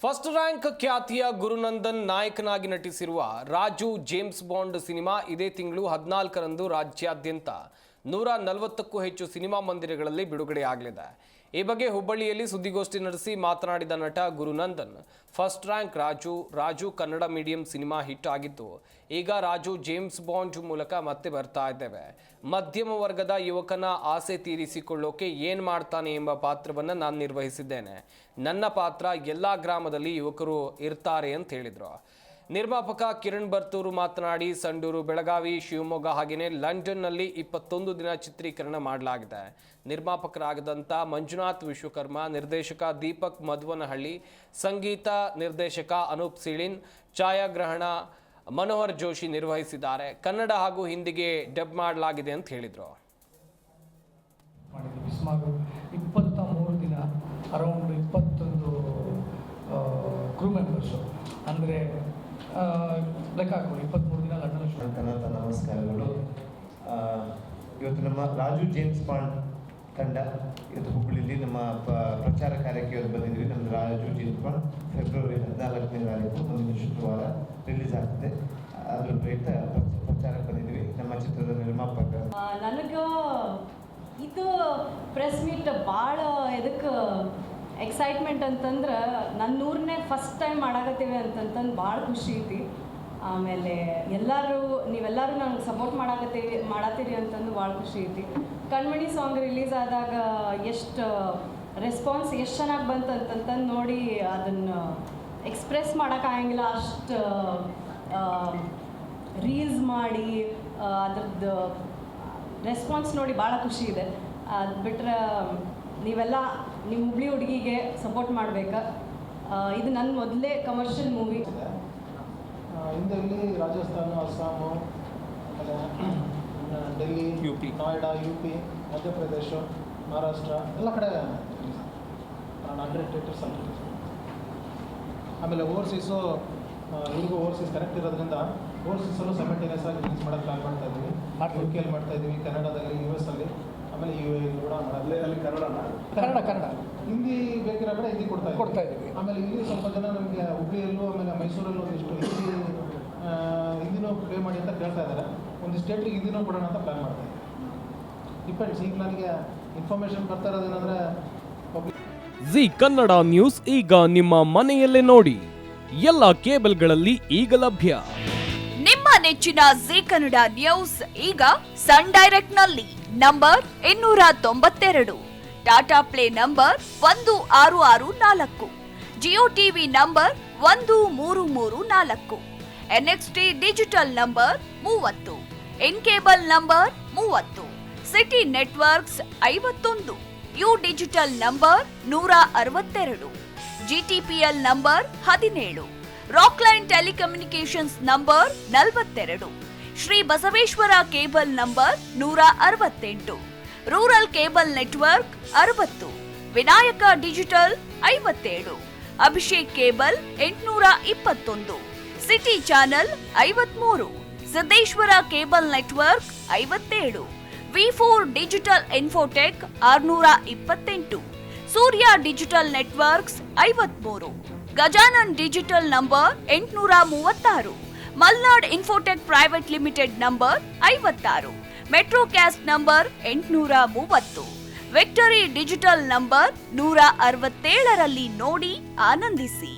First rank ಖ್ಯಾತಿಯ ಗುರುನಂದನ್ ನಾಯಕನಾಗಿ ನಟಿಸಿರುವ Raju James bond cinema ಇದೇ ತಿಂಗಳು 14ರಂದು ರಾಜ್ಯಾದ್ಯಂತ 140ಕ್ಕೂ ಹೆಚ್ಚು ಸಿನಿಮಾ ಮಂದಿರಗಳಲ್ಲಿ ಬಿಡುಗಡೆಯಾಗಲಿದೆ. ಈ ಬಗ್ಗೆ ಹುಬ್ಬಳ್ಳಿಯಲ್ಲಿ ಸುದ್ದಿಗೋಷ್ಠಿ ನಡೆಸಿ ಮಾತನಾಡಿದ ನಟ Gurunandan, first rank Raju Kannada medium cinema hit ಆಗಿತ್ತು. ಈಗ ರಾಜು ಜೇಮ್ಸ್ ಬಾಂಡ್ ಮೂಲಕ ಮತ್ತೆ ಬರ್ತಾ ಇದ್ದೇವೆ. ಮಧ್ಯಮ ವರ್ಗದ ಯುವಕನ ಆಸೆ ತೀರಿಸಿಕೊಳ್ಳೋಕೆ ಏನು ಮಾಡ್ತಾನೆ ಎಂಬ ಪಾತ್ರವನ್ನು ನಾನು ನಿರ್ವಹಿಸಿದ್ದೇನೆ. ನನ್ನ ಪಾತ್ರ ಎಲ್ಲ ಗ್ರಾಮದಲ್ಲಿ ಯುವಕರು ಇರ್ತಾರೆ ಅಂತ ಹೇಳಿದರು. ನಿರ್ಮಾಪಕ ಕಿರಣ್ ಬರ್ತೂರು ಮಾತನಾಡಿ, ಸಂಡೂರು, ಬೆಳಗಾವಿ, ಶಿವಮೊಗ್ಗ ಹಾಗೆಯೇ ಲಂಡನ್ನಲ್ಲಿ 21 ದಿನ ಚಿತ್ರೀಕರಣ ಮಾಡಲಾಗಿದೆ. ನಿರ್ಮಾಪಕರಾಗದಂಥ ಮಂಜುನಾಥ್ ವಿಶ್ವಕರ್ಮ, ನಿರ್ದೇಶಕ ದೀಪಕ್ ಮಧುವನಹಳ್ಳಿ, ಸಂಗೀತ ನಿರ್ದೇಶಕ ಅನೂಪ್ ಸೀಳಿನ್, ಛಾಯಾಗ್ರಹಣ ಮನೋಹರ್ ಜೋಶಿ ನಿರ್ವಹಿಸಿದ್ದಾರೆ. ಕನ್ನಡ ಹಾಗೂ ಹಿಂದಿಗೆ ಡಬ್ ಮಾಡಲಾಗಿದೆ ಅಂತ ಹೇಳಿದರು. 23 ದಿನ ಅರೌಂಡ್ 21 ಕ್ರೂ ಮೆಂಬರ್ಸು ಅಂದರೆ ಲೆಕ್ಕ ಹಾಕೊಂಡು 23 ದಿನ ಲಂಡನ್. ನಮಸ್ಕಾರಗಳು. ಇವತ್ತು ನಮ್ಮ ರಾಜು ಜೇಮ್ಸ್ ಬಾಂಡ್ ತಂಡ ಇವತ್ತು ಹುಬ್ಬಳ್ಳಿಯಲ್ಲಿ ನಮ್ಮ ಪ್ರಚಾರ ಕಾರ್ಯಕ್ಕೆ ಇವತ್ತು ಬಂದಿದ್ವಿ. ನಮ್ಮದು ರಾಜು ಜೇಮ್ಸ್ ಬಾಂಡ್ ಫೆಬ್ರವರಿ 14ನೇ ತಾರೀಕು ಮುಂದಿನ ಶುಕ್ರವಾರ ರಿಲೀಸ್ ಆಗ್ತದೆ. ಅದ್ರ ಪ್ರಯುಕ್ತ ಪ್ರಚಾರಕ್ಕೆ ಬಂದಿದ್ವಿ. ನಮ್ಮ ಚಿತ್ರದ ನಿರ್ಮಾಪಕ ನನಗೆ ಇದು ಪ್ರೆಸ್ ಮೀಟ್ ಭಾಳ ಎದಕ್ಕೆ ಎಕ್ಸೈಟ್ಮೆಂಟ್ ಅಂತಂದ್ರೆ ನನ್ನ ಊರನ್ನೇ ಫಸ್ಟ್ ಟೈಮ್ ಮಾಡಾಕತ್ತೀವಿ ಅಂತಂತಂದು ಭಾಳ ಖುಷಿ ಐತಿ. ಆಮೇಲೆ ನೀವೆಲ್ಲರೂ ನನಗೆ ಸಪೋರ್ಟ್ ಮಾಡತ್ತೀರಿ ಅಂತಂದು ಭಾಳ ಖುಷಿ ಐತಿ. ಕಣ್ಮಣಿ ಸಾಂಗ್ ರಿಲೀಸ್ ಆದಾಗ ಎಷ್ಟು ರೆಸ್ಪಾನ್ಸ್ ಎಷ್ಟು ಚೆನ್ನಾಗಿ ಬಂತು ಅಂತಂತಂದು ನೋಡಿ ಅದನ್ನು ಎಕ್ಸ್ಪ್ರೆಸ್ ಮಾಡೋಕ್ಕಾಗಂಗಿಲ್ಲ. ಅಷ್ಟು ರೀಲ್ಸ್ ಮಾಡಿ ಅದ್ರದ್ದು ರೆಸ್ಪಾನ್ಸ್ ನೋಡಿ ಭಾಳ ಖುಷಿ ಇದೆ. ಅದು ಬಿಟ್ಟರೆ ನೀವೆಲ್ಲ ನಿಮ್ಮ ಹುಬ್ಳಿ ಹುಡುಗಿಗೆ ಸಪೋರ್ಟ್ ಮಾಡಬೇಕಾ. ಇದು ನನ್ನ ಮೊದಲೇ ಕಮರ್ಷಿಯಲ್ ಮೂವಿ. ಹಿಂದಲ್ಲಿ ರಾಜಸ್ಥಾನ, ಅಸ್ಸಾಮು, ಡೆಲ್ಲಿ, ನೋಯ್ಡಾ, UP, ಮಧ್ಯಪ್ರದೇಶ, ಮಹಾರಾಷ್ಟ್ರ ಎಲ್ಲ ಕಡೆ 100 ಥಿಯೇಟರ್ಸ್ ಅಲ್ಲಿ. ಆಮೇಲೆ ಓವರ್ಸೀಸು ಇವ್ರಿಗೂ ಓವರ್ಸೀಸ್ ಕನೆಕ್ಟ್ ಇರೋದ್ರಿಂದ ಓವರ್ಸೀಸಲ್ಲೂ ಸೈಮಲ್ಟೇನಿಯಸ್ ಆಗಿ ರಿಲೀಸ್ ಮಾಡೋಕ್ಕೆ ಪ್ಲಾನ್ ಮಾಡ್ತಾಯಿದ್ದೀವಿ. UK ಮಾಡ್ತಾಯಿದ್ದೀವಿ, ಕನ್ನಡದಲ್ಲಿ, US ಅಲ್ಲಿ, ಆಮೇಲೆ UAE ಕೂಡ ಅಲ್ಲಿ ಕನ್ನಡ ಹಿಂದಿ ಬೇಕಿರೋ ಕಡೆ ಹಿಂದಿ ಕೊಡ್ತಾ ಇದ್ದೀವಿ. ಆಮೇಲೆ ಇಲ್ಲಿ ಸ್ವಲ್ಪ ಜನ ನಮಗೆ ಹುಬ್ಳಿಯಲ್ಲೂ ಆಮೇಲೆ ಮೈಸೂರಲ್ಲೂ ಒಂದಿಷ್ಟು ಹಿಂದಿನೂ ಪ್ಲೇ ಮಾಡಿ ಅಂತ ಕೇಳ್ತಾ ಇದ್ದಾರೆ. ಒಂದು ಸ್ಟೇಟಿಗೆ ಹಿಂದಿನೂ ಕೊಡೋಣ ಅಂತ ಪ್ಲಾನ್ ಮಾಡ್ತಾಯಿದ್ದೀವಿ. ಡಿಪೆಂಡ್ಸ್. ಈಗ ನನಗೆ ಇನ್ಫಾರ್ಮೇಷನ್ ಬರ್ತಾ ಇರೋದೇನೆಂದರೆ ಜಿ ಕನ್ನಡ ನ್ಯೂಸ್ ಈಗ ನಿಮ್ಮ ಮನೆಯಲ್ಲೇ ನೋಡಿ. ಎಲ್ಲ ಕೇಬಲ್ಗಳಲ್ಲಿ ಈಗ ಲಭ್ಯ. ನಿಮ್ಮ ನೆಚ್ಚಿನ ಜಿ ಕನ್ನಡ ನ್ಯೂಸ್ ಈಗ ಸನ್ ಡೈರೆಕ್ಟ್ ನಲ್ಲಿ number 292, Tata play number 1664, Jio TV number 1334, NXT digital number 30, in cable number 30, city networks 51, U digital number 162, GTPL number 17, Rockline telecommunications number 42, Shri Basaveshwara cable number 168, rural cable network 60, Vinayaka digital 57, Abhishek cable 821, city channel 53, Siddeshwara cable network 57, V4 digital Infotech 628, Surya digital networks 53, Gajanan digital number 836, Malnad infotech private limited number 56, Metrocast number 830, Victory Digital number 167ರಲ್ಲಿ ನೋಡಿ ಆನಂದಿಸಿ.